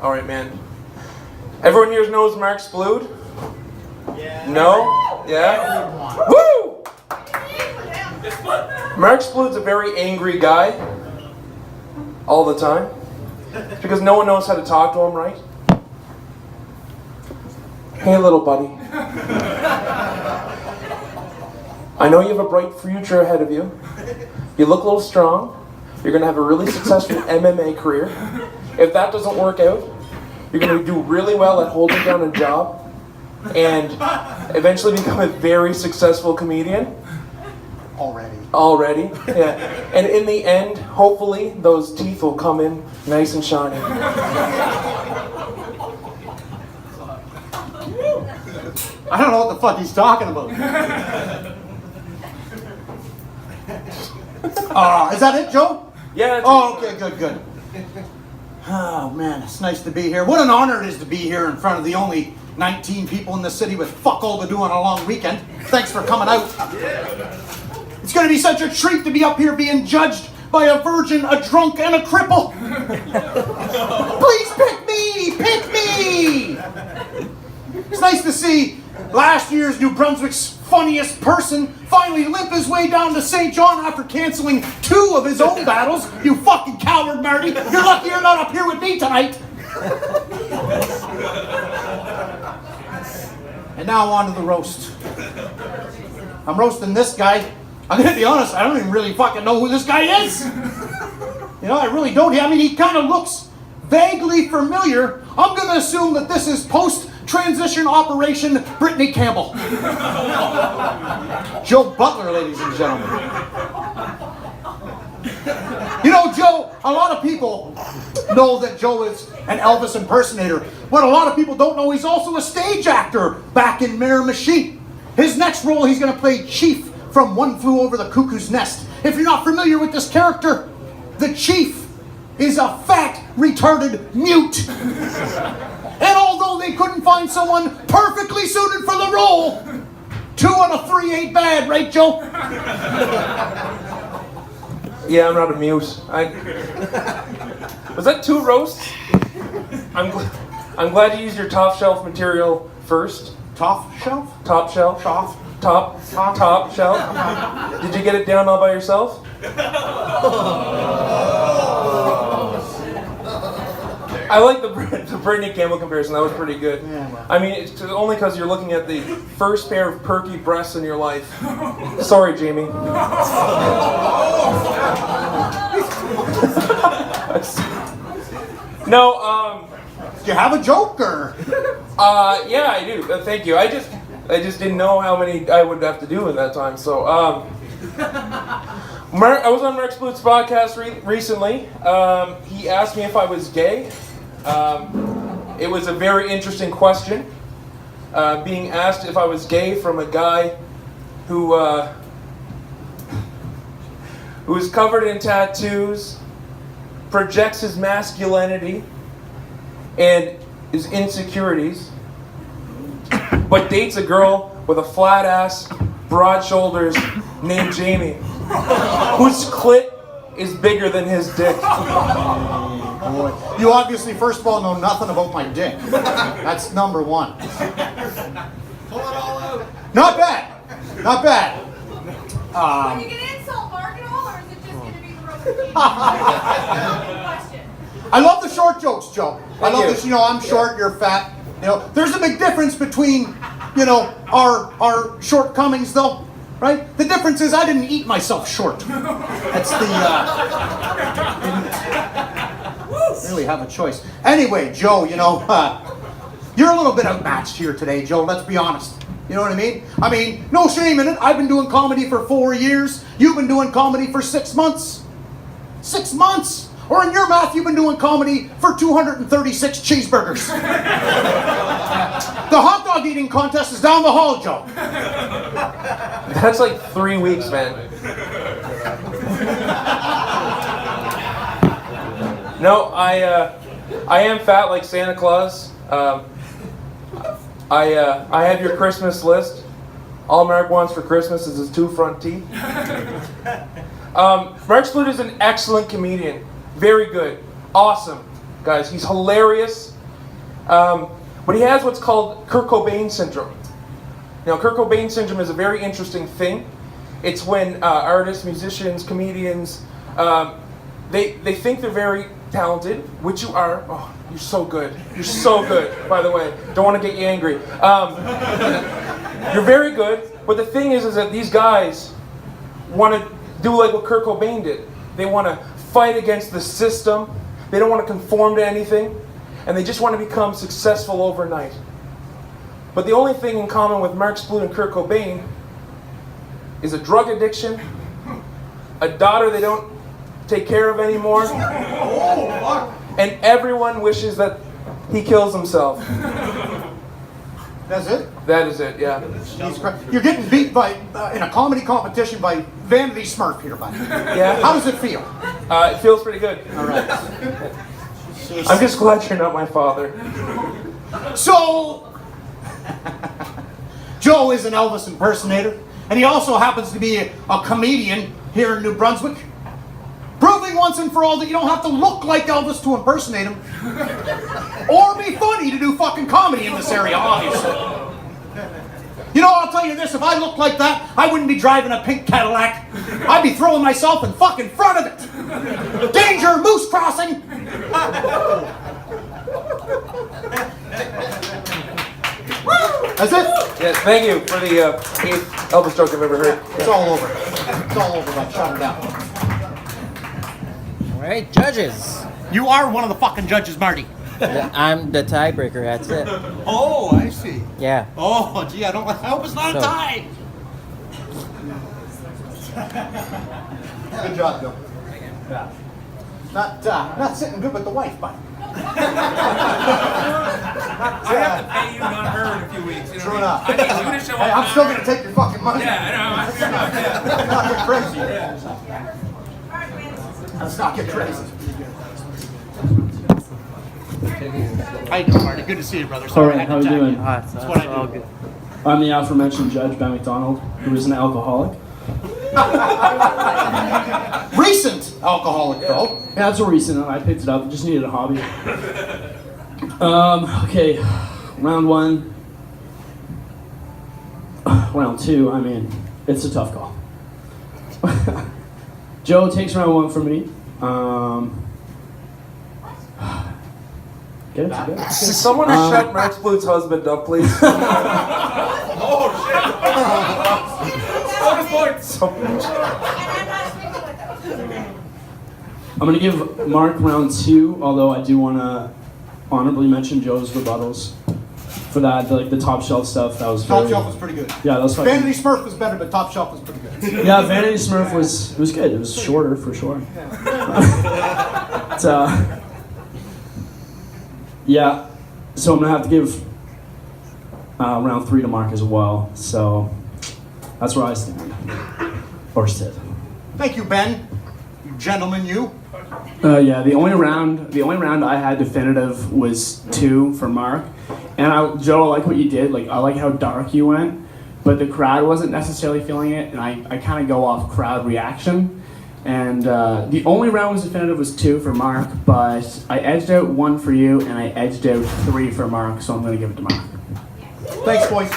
All right, man. Everyone here knows Mark Splude? Yeah. No? Yeah? Woo! Mark Splude's a very angry guy. All the time. Because no one knows how to talk to him, right? Hey, little buddy. I know you have a bright future ahead of you. You look a little strong. You're going to have a really successful MMA career. If that doesn't work out, you're going to do really well at holding down a job and eventually become a very successful comedian. Already, yeah. And in the end, hopefully, those teeth will come in nice and shiny. I don't know what the fuck he's talking about. Is that it, Joe? Yeah. Oh, okay, good. Oh, man, it's nice to be here. What an honor it is to be here in front of the only 19 people in the city with fuck all to do on a long weekend. Thanks for coming out. It's going to be such a treat to be up here being judged by a virgin, a drunk, and a cripple. Please pick me! Pick me! It's nice to see last year's New Brunswick's funniest person finally limp his way down to St. John after canceling 2 of his own battles. You fucking coward, Marty. You're lucky you're not up here with me tonight. And now on to the roast. I'm roasting this guy. I'm going to be honest, I don't even really fucking know who this guy is. You know, I really don't. I mean, he kind of looks vaguely familiar. I'm going to assume that this is post-transition operation Brittany Campbell. Joe Butler, ladies and gentlemen. You know, Joe, a lot of people know that Joe is an Elvis impersonator. What a lot of people don't know, he's also a stage actor back in Miramichi. His next role, he's going to play Chief from One Flew Over the Cuckoo's Nest. If you're not familiar with this character, the Chief is a fat, retarded mute. And although they couldn't find someone perfectly suited for the role, 2 on a 3 ain't bad, right, Joe? Yeah, I'm not a mute. Was that 2 roasts? I'm glad you used your top shelf material first. Top shelf? Top shelf. Top shelf. Did you get it down all by yourself? I like the Brittany Campbell comparison. That was pretty good. Yeah, well. I mean, it's only because you're looking at the first pair of perky breasts in your life. Sorry, Jamie. No, Do you have a joke, or? yeah, I do. Thank you. I just didn't know how many I would have to do in that time. So, I was on Mark Splude's podcast recently. He asked me if I was gay. It was a very interesting question. Being asked if I was gay from a guy who is covered in tattoos, projects his masculinity and his insecurities, but dates a girl with a flat ass, broad shoulders named Jamie, whose clit is bigger than his dick. Boy. You obviously, first of all, know nothing about my dick. That's number 1. Pull it all out. Not bad. Not bad. Are you going to insult Mark at all, or is it just going to be the roast question? I love the short jokes, Joe. I love you. this. You know, I'm short, you're fat. You know, there's a big difference between, you know, our shortcomings, though, right? The difference is I didn't eat myself short. That's the. Really have a choice. Anyway, Joe, you know, you're a little bit outmatched here today, Joe. Let's be honest. You know what I mean? I mean, no shame in it. I've been doing comedy for 4 years. You've been doing comedy for 6 months. 6 months. Or in your math, you've been doing comedy for 236 cheeseburgers. The hot dog eating contest is down the hall, Joe. That's like 3 weeks, man. No, I am fat like Santa Claus. I have your Christmas list. All Mark wants for Christmas is his 2 front teeth. Mark Splude is an excellent comedian. Very good. Awesome. Guys, he's hilarious. But he has what's called Kurt Cobain syndrome. Now, Kurt Cobain syndrome is a very interesting thing. It's when artists, musicians, comedians, they think they're very talented, which you are. Oh, you're so good. You're so good, by the way. Don't want to get you angry. You're very good, but the thing is that these guys want to do like what Kurt Cobain did. They want to fight against the system. They don't want to conform to anything, and they just want to become successful overnight. But the only thing in common with Mark Splude and Kurt Cobain is a drug addiction, a daughter they don't take care of anymore, and everyone wishes that he kills himself. That's it? That is it, yeah. You're getting beat by in a comedy competition by Vanity Smurf here, buddy. Yeah. How does it feel? It feels pretty good. All right. I'm just glad you're not my father. So, Joe is an Elvis impersonator, and he also happens to be a comedian here in New Brunswick, proving once and for all that you don't have to look like Elvis to impersonate him, or be funny to do fucking comedy in this area, obviously. You know, I'll tell you this, if I looked like that, I wouldn't be driving a pink Cadillac. I'd be throwing myself in fucking front of it. Danger, moose crossing! That's it? Yeah, thank you for the 8th Elvis joke I've ever heard. It's all over. It's all over, but shut her down. All right, judges. You are one of the fucking judges, Marty. I'm the tiebreaker. That's it. Oh, I see. Yeah. Oh, gee, I hope it's not a So- tie. Good job, Bill. Yeah. Not sitting good with the wife, buddy. I have to pay you, not her, in a few weeks. You know True what enough. I mean? I need you to show up. Hey, I'm still gonna take your fucking money. Yeah, I know. Fair enough, yeah. Let's not get crazy. All right, man. Let's not get crazy. How you doing, Marty? Good to see you, brother. All Sorry I right, had to how you attack doing? you. That's what I do. I'm the aforementioned Judge Ben McDonald, who is an alcoholic. Recent alcoholic, though. Yeah, that's a recent. I picked it up. Just needed a hobby. Okay, round one. Round two. I mean, it's a tough call. Joe takes round one from me. Get it together. Can someone shut Mark Splude's husband up, please? So much. And I'm not speaking with them. I'm gonna give Mark round two, although I do want to honorably mention Joe's rebuttals. For that, the top shelf stuff, that was Top very... Shelf was pretty good. Yeah, that was fun. Vanity Smurf was better, but Top Shelf was pretty good. Yeah, Vanity Smurf was good. It was shorter for sure. But, yeah, so I'm gonna have to give round three to Mark as well. So that's where I stand, or sit. Thank you, Ben. You gentleman, you. Yeah, the only round I had definitive was 2 for Mark. And Joe, I like what you did. Like, I like how dark you went, but the crowd wasn't necessarily feeling it, and I kind of go off crowd reaction. And the only round was definitive was 2 for Mark, but I edged out 1 for you, and I edged out 3 for Mark, so I'm going to give it to Mark. Thanks, boys.